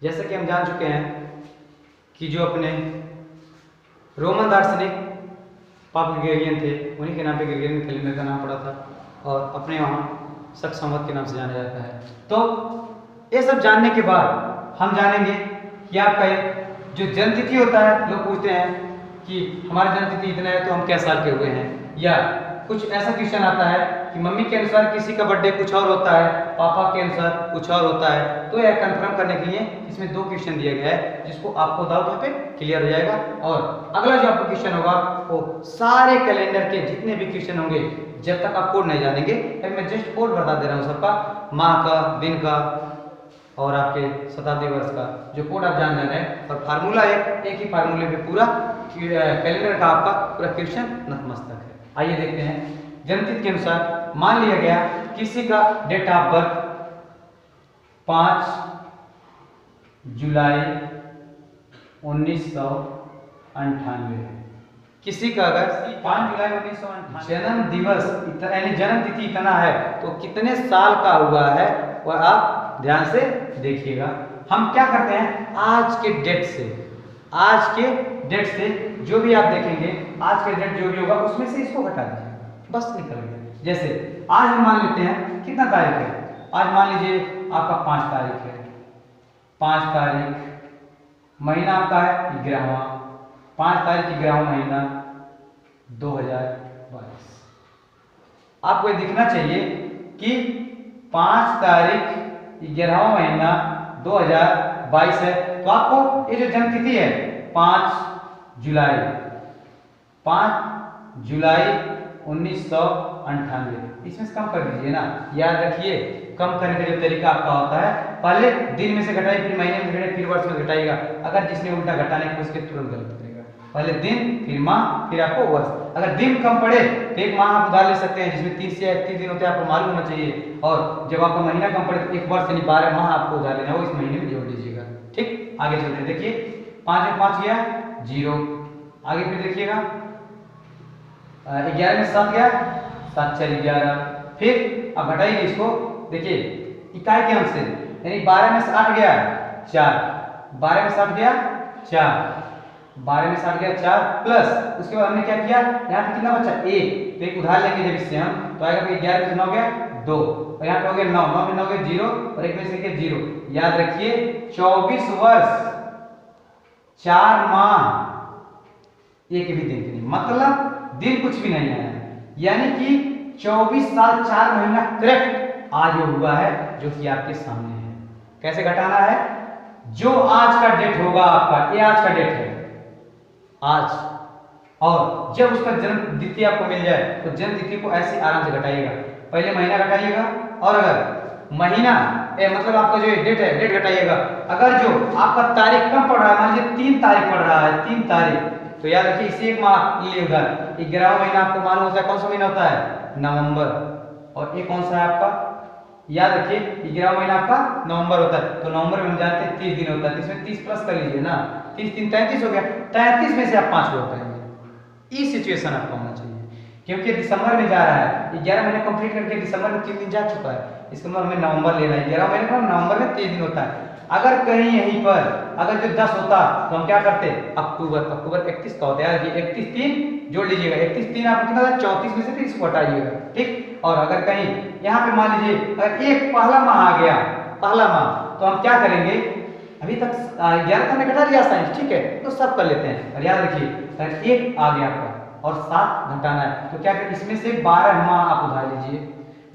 जैसा कि हम जान चुके हैं कि जो अपने रोमन दार्शनिक पाप ग्रेगोरियन थे, उन्हीं के नाम पे ग्रेगोरियन कैलेंडर का नाम पड़ा था और अपने वहाँ शक संवत के नाम से जाना जाता है। तो ये सब जानने के बाद हम जानेंगे कि आपका जो जन्मतिथि होता है, लोग पूछते हैं कि हमारा जन्मतिथि इतना है तो हम क्या साल के हुए हैं, या कुछ ऐसा क्वेश्चन आता है कि मम्मी के अनुसार किसी का बर्थडे कुछ और होता है, पापा के अनुसार कुछ और होता है। तो यह कंफर्म करने के लिए इसमें 2 क्वेश्चन दिया गया है, जिसको आपको डाउट यहाँ पे क्लियर हो जाएगा। और अगला जो आपको क्वेश्चन होगा वो सारे कैलेंडर के जितने भी क्वेश्चन होंगे, जब तक आप कोड नहीं जानेंगे, अभी मैं जस्ट कोड बता दे रहा हूँ सबका, माह का, दिन का और आपके शताब्दी वर्ष का जो कोड आप जान रहे हैं। और फार्मूला एक ही फार्मूले पे पूरा कैलेंडर का आपका पूरा क्वेश्चन नतमस्तक है। आइए देखते हैं। जन्मतिथि के अनुसार मान लिया गया किसी का डेट ऑफ बर्थ 5 जुलाई 1998 है। किसी का अगर 5 जुलाई 1998 जन्म दिवस यानी जन्म तिथि इतना है तो कितने साल का हुआ है वह आप ध्यान से देखिएगा। हम क्या करते हैं, आज के डेट से जो भी आप देखेंगे, आज के डेट जो भी होगा उसमें से इसको घटा दीजिए, बस निकल गया। जैसे आज हम मान लेते हैं कितना तारीख है, आज मान लीजिए आपका 5 तारीख है। 5 तारीख, महीना आपका है 11वां, 5 तारीख 11वां महीना 2022। आपको ये दिखना चाहिए कि 5 तारीख 11वां महीना 2022 है। तो आपको ये जो जन्म तिथि है 5 जुलाई 1998, इसमें से कम कर दीजिए ना। याद रखिए, कम करने का जो तरीका आपका होता है, पहले दिन में से घटाइए, फिर महीने में घटाइए, फिर वर्ष में घटाइएगा। अगर जिसने उल्टा घटाने की कोशिश की तुरंत गलत करेगा। पहले दिन, फिर माह, फिर आपको वर्ष। अगर दिन कम पड़े तो एक माह आप उधार ले सकते हैं, जिसमें 30 या 31 दिन होते हैं, आपको मालूम होना चाहिए। और जब आपका महीना कम पड़े तो 1 वर्ष यानी 12 माह आपको उधार लेना हो, इस महीने में जोड़ दीजिएगा। ठीक, आगे चलते हैं। देखिए 5 में 5 गया 0, आगे फिर देखिएगा 11 में 7 गया 7 4 11, फिर अब घटाइए इसको। देखिए इकाई के अंक से, यानी 12 में से 8 गया 4, 12 में 7 गया 4, 12 में 7 गया 4 प्लस उसके बाद हमने क्या किया, यहाँ पे कितना बचा 1, तो एक उधार लेंगे जब इससे हम, तो आएगा 11 में 9 गया 2, और यहाँ पे हो गया 9, 9 में 9 गया 0 और 1 में से गया 0। याद रखिए 24 वर्ष 4 माह 1 भी दिन नहीं, मतलब दिन कुछ भी नहीं है, यानी कि 24 साल 4 महीना करेक्ट आज वो हुआ है जो कि आपके सामने है। कैसे घटाना है, जो आज का डेट होगा आपका, ये आज का डेट है आज, और जब उसका जन्म तिथि आपको मिल जाए तो जन्म तिथि को ऐसे आराम से घटाइएगा। पहले महीना घटाइएगा, और अगर महीना मतलब आपका जो डेट है डेट घटाइएगा। अगर जो आपका तारीख कम पड़ रहा है, मान लीजिए 3 तारीख पड़ रहा है, 3 तारीख, तो याद रखिए इसी एक माह लिए उधर 11वां महीना आपको मालूम होता है कौन सा महीना होता है, नवंबर, और ये कौन सा है आपका, याद रखिए 11वां महीना आपका नवंबर होता है। तो नवंबर में हम जानते हैं 30 दिन होता है, इसमें 30 प्लस कर लीजिए ना, 30 3 33 हो गया, 33 में से आप 5 को हटाएंगे। इस सिचुएशन आपको होना चाहिए, क्योंकि दिसंबर में जा रहा है, 11 महीने कंप्लीट करके दिसंबर में 3 दिन जा चुका है, इसके मतलब हमें नवंबर लेना है। 11 महीने का नवंबर में 30 दिन होता है। अगर कहीं यहीं पर अगर जो 10 होता तो हम क्या करते, अक्टूबर 31 का होता है, 31 3 जोड़ लीजिएगा, 31 3 आपको कितना 34 में से 30 को हटाइएगा। ठीक, और अगर कहीं यहाँ पे मान लीजिए अगर एक पहला माह आ गया, पहला माह, तो हम क्या करेंगे, अभी तक 11 हमने घटा लिया साइंस, ठीक है, तो सब कर लेते हैं। और याद रखिए अगर 1 आ गया आपका और 7 घटाना है, तो क्या करें, इसमें से 12 माह आप उधार लीजिए।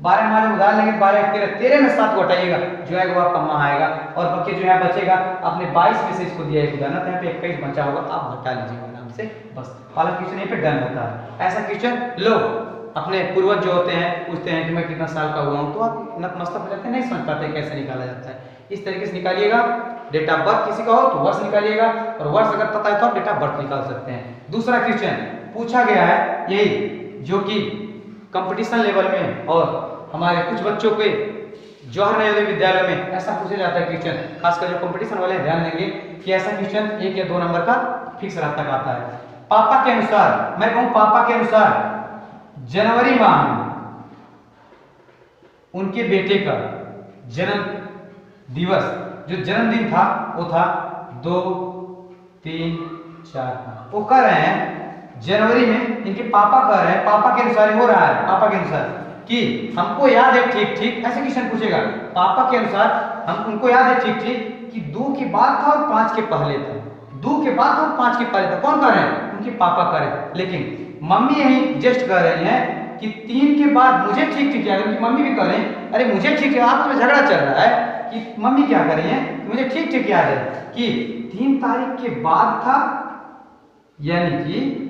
12 माह जब उधार लेंगे, 12 13, 13 में 7 को हटाइएगा, जो है वो आपका माह आएगा, और बाकी जो है बचेगा आपने 22 में से इसको दिया एक उदाहरण, तो यहाँ पे 21 बचा होगा, आप घटा लीजिएगा आराम से, बस वाला क्वेश्चन यहीं पे डन होता है। ऐसा क्वेश्चन लोग अपने पूर्वज जो होते हैं पूछते हैं कि मैं कितना साल का हुआ हूँ, तो आप नतमस्तक हो जाते हैं, नहीं समझ पाते कैसे निकाला जाता है। इस तरीके से निकालिएगा। डेट ऑफ बर्थ किसी का हो तो वर्ष निकालिएगा, और वर्ष अगर पता है तो आप डेट ऑफ बर्थ निकाल सकते हैं। दूसरा क्वेश्चन पूछा गया है यही, जो कि कंपटीशन लेवल में और हमारे कुछ बच्चों के जवाहर नवोदय विद्यालय में ऐसा पूछा जाता है क्वेश्चन, खासकर जो कंपटीशन वाले ध्यान देंगे कि ऐसा क्वेश्चन 1 या 2 नंबर का फिक्स रहता आता है। पापा के अनुसार, मैं कहूं पापा के अनुसार जनवरी माह में उनके बेटे का जन्म दिवस जो जन्मदिन था वो था 2 3 4। वो कह रहे हैं जनवरी में इनके पापा कह रहे हैं, पापा के अनुसार हो रहा है, पापा के अनुसार कि हमको याद है ठीक ठीक, ऐसे क्वेश्चन पूछेगा। पापा के अनुसार हम उनको याद है ठीक ठीक कि 2 के बाद था और 5 के पहले था, 2 के बाद और 5 के पहले था। कौन कह रहे हैं? उनके पापा कह रहे हैं। लेकिन मम्मी यही जस्ट कह रही हैं कि 3 के बाद मुझे ठीक ठीक याद है। उनकी मम्मी भी कह रहे हैं अरे मुझे ठीक है, आपस में झगड़ा चल रहा है कि मम्मी क्या कर रही है, मुझे ठीक ठीक याद है कि 3 तारीख के बाद था, यानी कि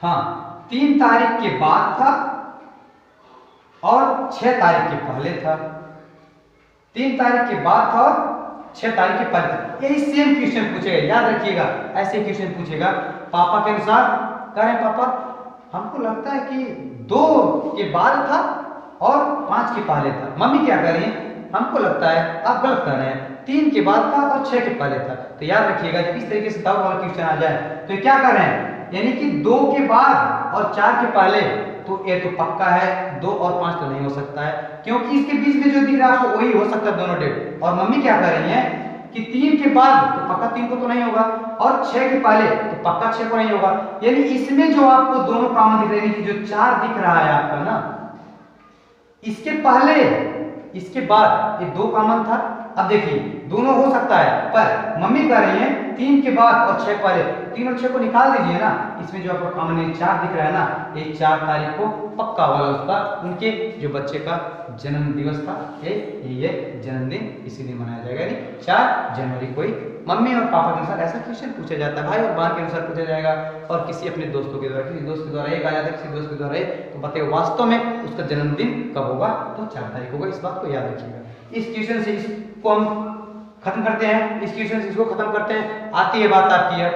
हाँ 3 तारीख के बाद था और 6 तारीख के पहले था। 3 तारीख के बाद था और 6 तारीख के पहले था। यही सेम क्वेश्चन पूछेगा, याद रखिएगा, ऐसे क्वेश्चन पूछेगा। पापा के अनुसार कह रहे हैं पापा हमको लगता है कि 2 के बाद था और 5 के पहले था। मम्मी क्या कह रही है? हमको लगता है आप गलत कर रहे हैं, 3 के बाद था और 6 के पहले था। तो याद रखिएगा जब इस तरीके से डाउट वाला क्वेश्चन आ जाए तो ये क्या कर रहे हैं, यानी कि 2 के बाद और 4 के पहले, तो ये तो पक्का है 2 और 5 तो नहीं हो सकता है, क्योंकि इसके बीच में जो दिख रहा है वही हो सकता है दोनों डेट। और मम्मी क्या कर रही हैं कि 3 के बाद तो पक्का 3 को तो नहीं होगा और 6 के पहले तो पक्का 6 को नहीं होगा। यानी इसमें जो आपको दोनों कॉमन दिख रहे हैं कि जो 4 दिख रहा है आपका ना, इसके पहले इसके बाद ये 2 कॉमन था। अब देखिए दोनों हो सकता है, पर मम्मी कह रही हैं 3 के बाद और 6 पहले, 3 और 6 को निकाल दीजिए ना, इसमें जो आपको कॉमन 4 दिख रहा है ना, ये 4 तारीख को पक्का वाला उसका उनके जो बच्चे का जन्म दिवस था ये जन्मदिन इसीलिए मनाया जाएगा, यानी 4 जनवरी को ही मम्मी और पापा के अनुसार ऐसा क्वेश्चन पूछा जाता है। भाई और बहन के अनुसार पूछा जाएगा और किसी अपने दोस्तों के द्वारा, किसी दोस्त के द्वारा एक आ जाता है, किसी दोस्त के द्वारा एक, तो बताइए वास्तव में उसका जन्मदिन कब होगा, तो 4 तारीख होगा। इस बात को याद रखिएगा। इस क्वेश्चन से इसको हम खत्म करते हैं, इस क्वेश्चन से इसको खत्म करते हैं। आती है बात आपकी है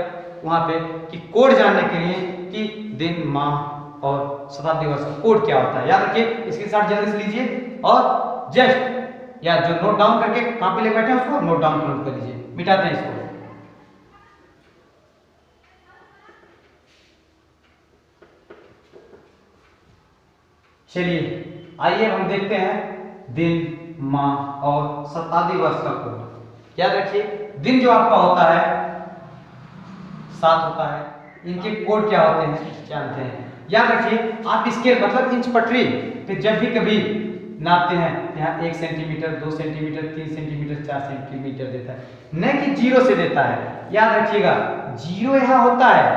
वहां पे कि कोड जानने के लिए कि दिन माह और शताब्दी वर्ष का कोड क्या होता है। याद रखिए, इसके साथ जल्दी से लीजिए और जस्ट या जो नोट डाउन करके कहां पे ले बैठे हैं उसको नोट डाउन कर लीजिए। मिटाते हैं इसको। चलिए आइए हम देखते हैं दिन माह और शताब्दी वर्ष का कोड। याद रखिए दिन जो आपका होता है 7 होता है, इनके कोड क्या होते हैं जानते हैं। याद रखिए आप स्केल मतलब इंच पटरी पे जब भी कभी नापते हैं यहाँ 1 सेंटीमीटर 2 सेंटीमीटर 3 सेंटीमीटर 4 सेंटीमीटर देता है, न कि 0 से देता है। याद रखिएगा 0 यहाँ होता है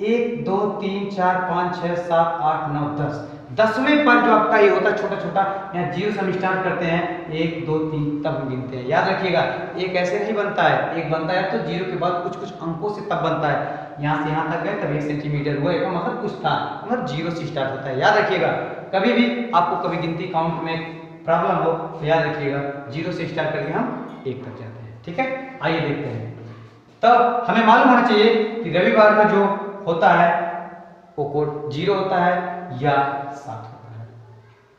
1 2 3 4 5 6 7 8 9 10, 10वें पर जो आपका ये होता है छोटा छोटा, यहाँ 0 से हम स्टार्ट करते हैं 1 2 3 तब हम गिनते हैं। याद रखिएगा एक ऐसे नहीं बनता है, एक बनता है तो 0 के बाद कुछ कुछ अंकों से तब बनता है। यहाँ से यहाँ तक गए तब 1 सेंटीमीटर हुआ, एक मतलब कुछ था, मतलब 0 से स्टार्ट होता है। याद रखिएगा कभी भी आपको कभी गिनती काउंट में प्रॉब्लम हो तो याद रखिएगा 0 से स्टार्ट करके हम 1 तक जाते हैं। ठीक है, आइए देखते हैं। तब हमें मालूम होना चाहिए कि रविवार का जो होता है वो कोड 0 होता है या 7 होता है।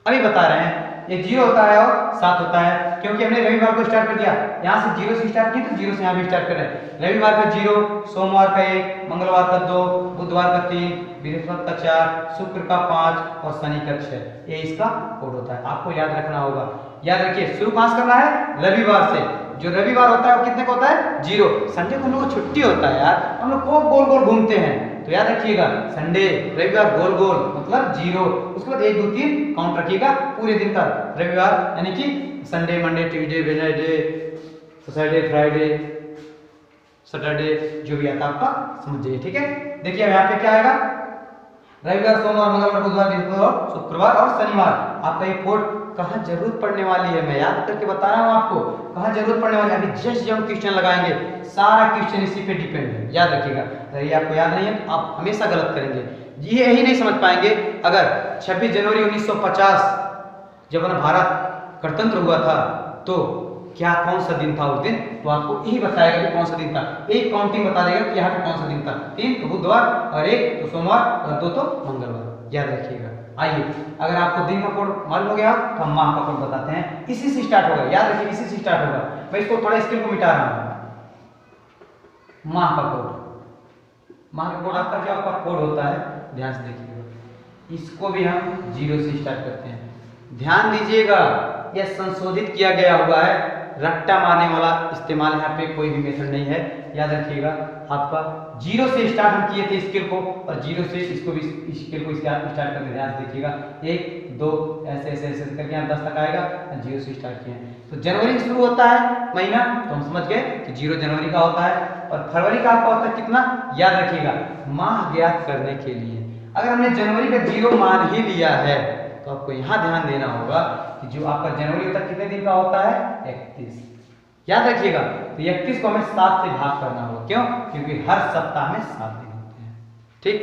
अभी बता रहे हैं ये 0 होता है और 7 होता है, क्योंकि हमने रविवार को स्टार्ट कर दिया, यहाँ से 0 से स्टार्ट किया तो 0 से यहाँ भी स्टार्ट कर रहे हैं। रविवार का 0, सोमवार का 1, मंगलवार का 2, बुधवार का 3, बृहस्पति का 4, शुक्र का 5 और शनि का 6, ये इसका कोड होता है। आपको याद रखना होगा। याद रखिए शुरू कहाँ से करना है, रविवार से। जो रविवार होता है वो कितने का होता है 0। संडे को हम लोग को छुट्टी होता है यार, हम लोग को गोल गोल घूमते हैं, तो याद रखिएगा संडे रविवार गोल गोल मतलब 0। उसके बाद 1 2 3 काउंट रखिएगा पूरे दिन का। रविवार यानी कि Sunday Monday Tuesday Wednesday Saturday Friday Saturday जो भी आता है आपका समझ जाइए। ठीक है, देखिए यहाँ पे क्या आएगा, रविवार सोमवार मंगलवार बुधवार बृहस्पतिवार शुक्रवार और शनिवार। आपका ये कोड कहाँ जरूरत पड़ने वाली है, मैं याद करके बता रहा हूँ आपको कहाँ जरूरत पड़ने वाली है। अभी जस्ट जब हम क्वेश्चन लगाएंगे सारा क्वेश्चन इसी पे डिपेंड है। याद रखिएगा, अगर ये आपको याद नहीं है तो आप हमेशा गलत करेंगे, ये यही नहीं समझ पाएंगे। अगर 26 जनवरी 1950 जब अपना भारत गणतंत्र हुआ था तो क्या कौन सा दिन था उस दिन, तो आपको यही बताएगा कि कौन सा दिन था। एक काउंटिंग बता देगा कि यहाँ पे कौन सा दिन था, 3 तो बुधवार और 1 तो सोमवार और 2 तो मंगलवार। याद रखिएगा। आइए अगर आपको दिन का कोड मालूम हो गया तो हम माह का कोड बताते हैं। इसी से स्टार्ट होगा, याद रखिए इसी से स्टार्ट होगा। मैं इसको थोड़ा स्केल को मिटा रहा हूँ। माह का कोड, माह का कोड आपका जो आपका कोड होता है ध्यान से देखिएगा, इसको भी हम 0 से स्टार्ट करते हैं। ध्यान दीजिएगा यह संशोधित किया गया हुआ है, रट्टा मारने वाला इस्तेमाल यहाँ पे कोई भी मेथड नहीं है। याद रखिएगा आपका 0 से स्टार्ट हम किए थे स्केल को, और 0 से इसको भी स्केल को स्टार्ट करके ध्यान से देखिएगा 1 2 ऐसे ऐसे ऐसे करके यहाँ 10 तक आएगा, 0 से स्टार्ट किए। तो जनवरी से शुरू होता है महीना, तो हम समझ गए कि 0 जनवरी का होता है, और फरवरी का आपका होता है कितना, याद रखिएगा माह ज्ञात करने के लिए अगर हमने जनवरी का 0 मान ही लिया है तो आपको यहाँ ध्यान देना होगा कि जो आपका जनवरी तक कितने दिन का होता है, 31। याद रखिएगा, तो 31 को हमें 7 से भाग करना होगा। क्यों? क्योंकि हर सप्ताह में 7 दिन होते हैं। ठीक,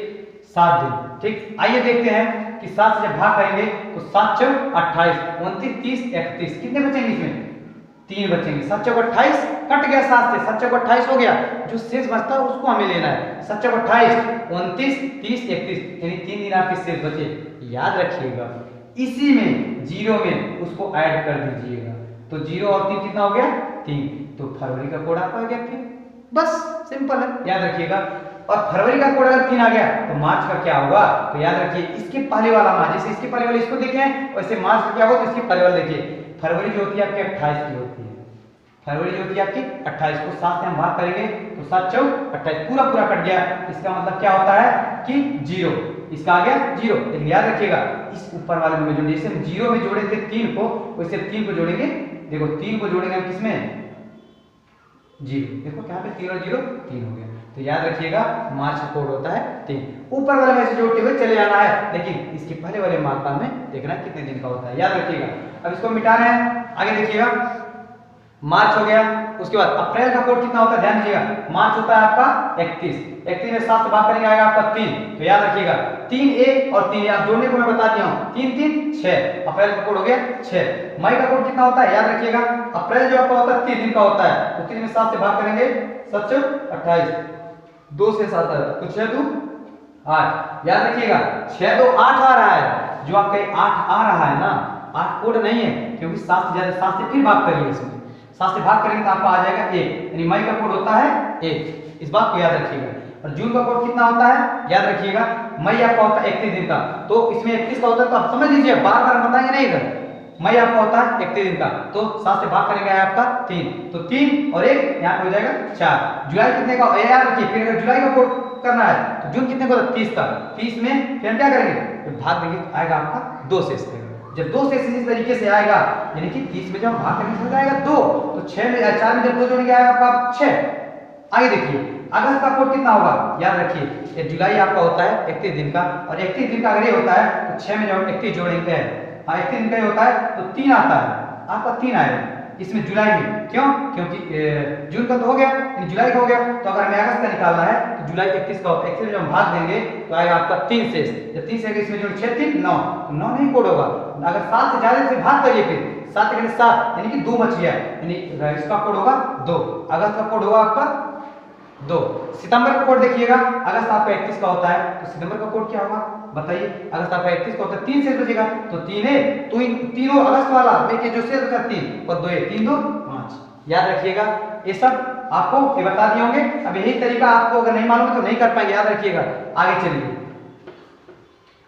7 दिन। ठीक, आइए देखते हैं कि 7 से जब भाग करेंगे तो 7 चौक 28, 29 30 31 कितने बचेंगे, इसमें 3 बचेंगे। 7 चौक 28 कट गया 7 से, 7 चौक 28 हो गया, जो शेष बचता है उसको हमें लेना है। 7 चौक 28 29 30 31 यानी 3 दिन आपके शेष बचे। याद रखिएगा इसी में 0 में उसको ऐड कर दीजिएगा, तो 0 और 3 कितना हो गया, 3। तो फरवरी का कोड आपका आ गया 3। बस सिंपल है, याद रखिएगा। और फरवरी का कोड अगर 3 आ गया तो मार्च का क्या होगा, तो याद रखिए इसके पहले वाला मार्च, जैसे इसके पहले वाले इसको देखें वैसे मार्च का क्या होगा, तो इसके पहले वाले देखिए। फरवरी जो होती है आपकी 28 की होती है, फरवरी जो होती है आपकी 28 को 7 से हम भाग करेंगे तो 7 चौक 28 पूरा पूरा कट गया। इसका मतलब क्या होता है कि 0, इसका आ गया 0। लेकिन याद रखिएगा इस ऊपर वाले में जो जैसे हम 0 में जोड़े थे 3 को, वैसे 3 को जोड़ेंगे। देखो 3 को जोड़ेंगे हम किसमें, 0। देखो क्या पे 3 और 0 3 हो गया। तो याद रखिएगा मार्च का कोड होता है 3। ऊपर वाले में से जोड़ते हुए चले जाना है, लेकिन इसके पहले वाले मार्का में देखना कितने दिन का होता है, याद रखिएगा। अब इसको मिटाना है, आगे देखिएगा मार्च हो गया। उसके बाद अप्रैल का कोड कितना होता है, ध्यान दीजिएगा। मार्च होता है आपका 31, 31 में 7 से भाग करेंगे आएगा आपका 3। तो याद रखिएगा 3 और 3 आप जोड़ने को मैं बता दिया हूं, 3 3 6। अप्रैल का कोड हो गया 6। मई का कोड कितना होता है, याद रखिएगा अप्रैल जो आपका होता है 30 दिन का होता है, तो 30 में 7 से भाग करेंगे 7 चौक 28, 2 से 7 तो 6 2 8। याद रखिएगा 6 2 8 आ रहा है, जो आपका 8 आ रहा है ना, 8 कोड नहीं है, क्योंकि 7 से ज्यादा 7 से फिर भाग करिए, इसमें 7 से भाग करेंगे तो आपका आ जाएगा 1, यानी मई का कोड होता है 1। इस बात को याद रखिएगा। और जून का कोड कितना होता है, याद रखिएगा मई आपका होता है 31 दिन का, तो इसमें 31 का होता है, तो आप समझ लीजिए, बार बार बताएंगे नहीं इधर। मई आपका होता है 31 दिन का, तो 7 से भाग करेंगे आपका 3, तो 3 और 1 यहाँ पे हो जाएगा 4। जुलाई कितने का, याद रखिए फिर अगर जुलाई का कोड करना है तो जून कितने का होता है 30 का, 30 में फिर क्या करेंगे, तो भाग देंगे तो आएगा आपका 2 शेष रहेगा। जब 2 शेष इस तरीके से आएगा, यानी कि 30 में जब भाग करेंगे तो आएगा 2, तो 6 में 4 में जब 2 जोड़ेंगे आएगा आपका 6। आगे देखिए अगस्त का कोड कितना होगा, याद रखिए ये जुलाई आपका होता है 31 दिन का, और 31 दिन का अगर ये होता है तो 6 में जब 31 जोड़ेंगे, 31 दिन का ये होता है तो 3 आता है, आपका 3 आएगा इसमें जुलाई में। क्यों? क्योंकि जून का तो हो गया, जुलाई का हो गया, तो अगर हमें अगस्त का निकालना है तो जुलाई 31 का होता है, 31 में जब भाग देंगे तो आएगा आपका 3 शेष। जब 3 शेष इसमें जोड़ 6 3 9, तो 9 नहीं कोड होगा। अगर 7 से ज्यादा से भाग करिए फिर 7 के 7 यानी कि 2 बच गया, यानी इसका कोड होगा 2। अगस्त का कोड होगा आपका 2। सितंबर का कोड देखिएगा, अगस्त आपका 31 का होता है, तो सितंबर का कोड क्या होगा बताइए। अगस्त आपका 31 का होता है, 3 शेष बचेगा, तो 3 है तो तीनों अगस्त वाला देखिए जो शेष बचा 3 और 2 है 3 2 5। याद रखिएगा ये सब आपको ये बता दिए होंगे। अब यही तरीका आपको अगर नहीं मालूम है तो नहीं कर पाएंगे, याद रखिएगा। आगे चलिए,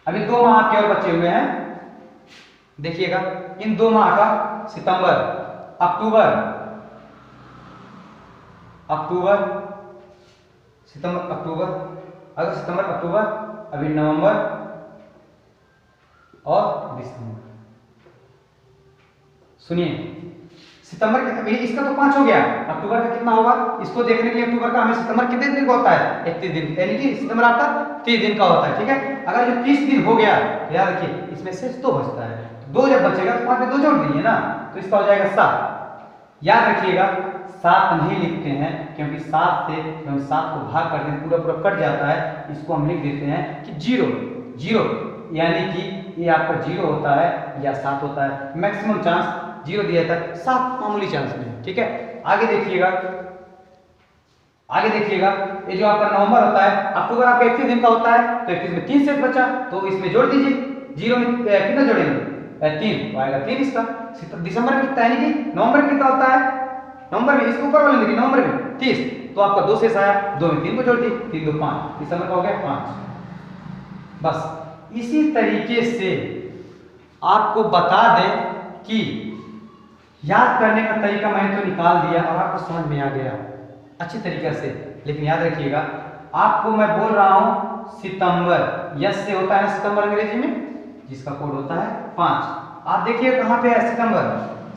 अभी 2 माह आपके और बचे हुए हैं, देखिएगा इन 2 माह का सितंबर अक्टूबर सितंबर अक्टूबर अगस्त सितंबर अक्टूबर, अभी नवंबर और दिसंबर। सुनिए सितंबर अभी इसका तो 5 हो गया, अक्टूबर का कितना होगा इसको देखने के लिए अक्टूबर का हमें सितंबर कितने दिन का होता है 31 दिन, यानी कि सितंबर आपका 30 दिन का होता है। ठीक है, अगर जो 30 दिन हो गया तो याद रखिए इसमें शेष 2 बचता है, 2 जब बचेगा तो 5 में 2 जोड़ दीजिए ना, तो इसका हो जाएगा 7। याद रखिएगा 7 नहीं लिखते हैं, क्योंकि 7 से जब हम 7 को भाग करते हैं पूरा पूरा कट जाता है, इसको हम लिख देते हैं कि 0 0, यानी कि ये आपका 0 होता है या 7 होता है, मैक्सिमम चांस 0 दिया तक 7 मामूली चांस में। ठीक है, आगे देखिएगा ये जो आपका नवंबर होता है, अक्टूबर आपका 31 दिन का होता है, तो 31 में 3 शेष बचा, तो इसमें जोड़ दीजिए। 0 में कितना जोड़ेंगे 3, तो आएगा 3 इसका। दिसंबर में कितना, यानी कि नवंबर में कितना होता है, नवंबर में इसके ऊपर वाले देखिए नवंबर में 30, तो आपका 2 शेष आया, 2 में 3 को जोड़ दिए, 3 2 5, दिसंबर का हो गया 5। बस इसी तरीके से आपको बता दें कि याद करने का तरीका मैंने तो निकाल दिया और आपको समझ में आ गया अच्छी तरीके से, लेकिन याद रखिएगा आपको मैं बोल रहा हूं सितंबर, यस से होता है सितंबर अंग्रेजी में, जिसका कोड होता है 5। आप देखिए कहां पे है सितंबर,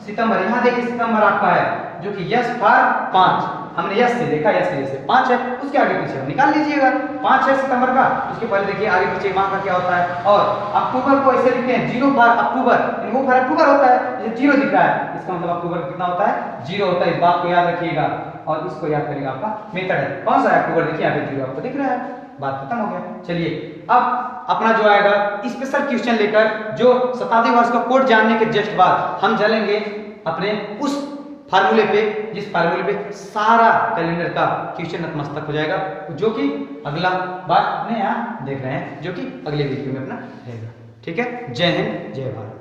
सितंबर यहां देखिए सितंबर आपका है जो कि यस फॉर 5, हमने यस से देखा, यस के जैसे 5 है, उसके आगे पीछे निकाल लीजिएगा 5 है सितंबर का, उसके पहले देखिए आगे पीछे माह का क्या होता है। और अक्टूबर को ऐसे लिखते हैं 0 फॉर अक्टूबर, इनको फॉर अक्टूबर होता है, जैसे 0 दिख रहा है इसका मतलब अक्टूबर कितना होता है 0 होता है, इस बात को याद रखिएगा और इसको याद करिएगा। आपका मेथड है कौन सा है, अक्टूबर देखिए आगे 0 आपको दिख रहा है, बात खत्म हो गया। चलिए अब अपना जो आएगा स्पेशल क्वेश्चन लेकर, जो शताब्दी वर्ष का कोड जानने के जस्ट बाद हम चलेंगे अपने उस फार्मूले पे, जिस फार्मूले पे सारा कैलेंडर का क्वेश्चन नतमस्तक हो जाएगा, जो कि अगला बार अपने यहाँ देख रहे हैं, जो कि अगले वीडियो में अपना रहेगा। ठीक है, जय हिंद जय भारत।